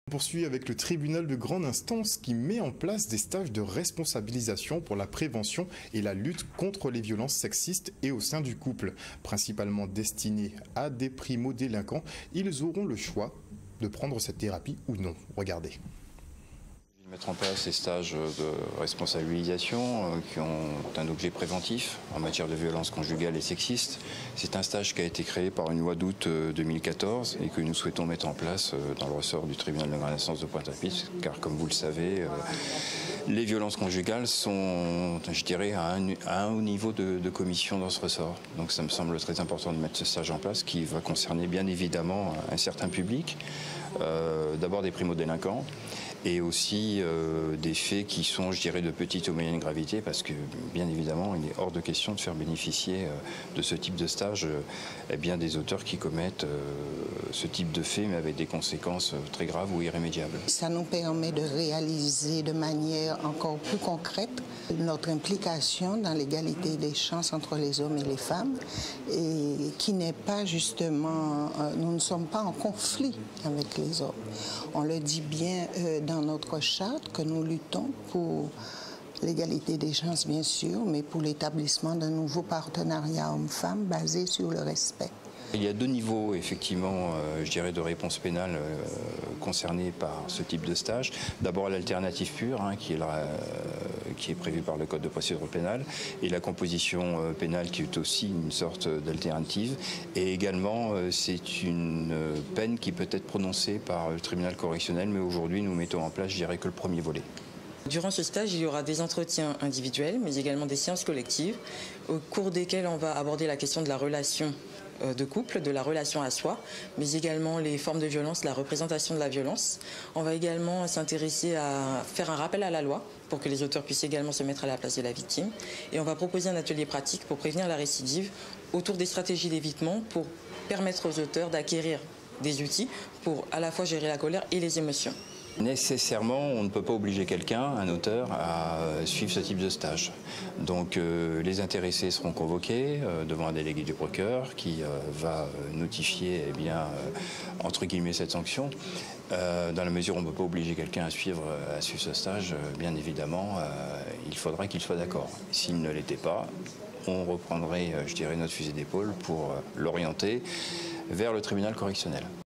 On poursuit avec le tribunal de grande instance qui met en place des stages de responsabilisation pour la prévention et la lutte contre les violences sexistes et au sein du couple. Principalement destinés à des primo-délinquants, ils auront le choix de prendre cette thérapie ou non. Regardez. Mettre en place ces stages de responsabilisation qui ont un objet préventif en matière de violence conjugale et sexiste. C'est un stage qui a été créé par une loi d'août 2014 et que nous souhaitons mettre en place dans le ressort du tribunal de grande instance de Pointe-à-Pitre, car comme vous le savez, les violences conjugales sont, je dirais, à un haut niveau de commission dans ce ressort. Donc ça me semble très important de mettre ce stage en place qui va concerner bien évidemment un certain public, d'abord des primo-délinquants, et aussi des faits qui sont, je dirais, de petite ou moyenne gravité, parce que, bien évidemment, il est hors de question de faire bénéficier de ce type de stage des auteurs qui commettent ce type de faits, mais avec des conséquences très graves ou irrémédiables. Ça nous permet de réaliser de manière encore plus concrète notre implication dans l'égalité des chances entre les hommes et les femmes, et qui n'est pas justement, nous ne sommes pas en conflit avec les hommes. On le dit bien dans notre charte que nous luttons pour l'égalité des chances, bien sûr, mais pour l'établissement d'un nouveau partenariat homme-femme basé sur le respect. Il y a deux niveaux, effectivement, je dirais, de réponse pénale concernés par ce type de stage. D'abord l'alternative pure, qui est prévue par le Code de procédure pénale, et la composition pénale qui est aussi une sorte d'alternative. Et également, c'est une peine qui peut être prononcée par le tribunal correctionnel, mais aujourd'hui, nous mettons en place, je dirais, que le premier volet. Durant ce stage, il y aura des entretiens individuels, mais également des séances collectives, au cours desquelles on va aborder la question de la relation de couple, de la relation à soi, mais également les formes de violence, la représentation de la violence. On va également s'intéresser à faire un rappel à la loi pour que les auteurs puissent également se mettre à la place de la victime. Et on va proposer un atelier pratique pour prévenir la récidive autour des stratégies d'évitement pour permettre aux auteurs d'acquérir des outils pour à la fois gérer la colère et les émotions. Nécessairement, on ne peut pas obliger quelqu'un, un auteur, à suivre ce type de stage. Donc les intéressés seront convoqués devant un délégué du procureur qui va notifier entre guillemets cette sanction. Dans la mesure où on ne peut pas obliger quelqu'un à suivre ce stage, bien évidemment, il faudra qu'il soit d'accord. S'il ne l'était pas, on reprendrait, je dirais, notre fusil d'épaule pour l'orienter vers le tribunal correctionnel.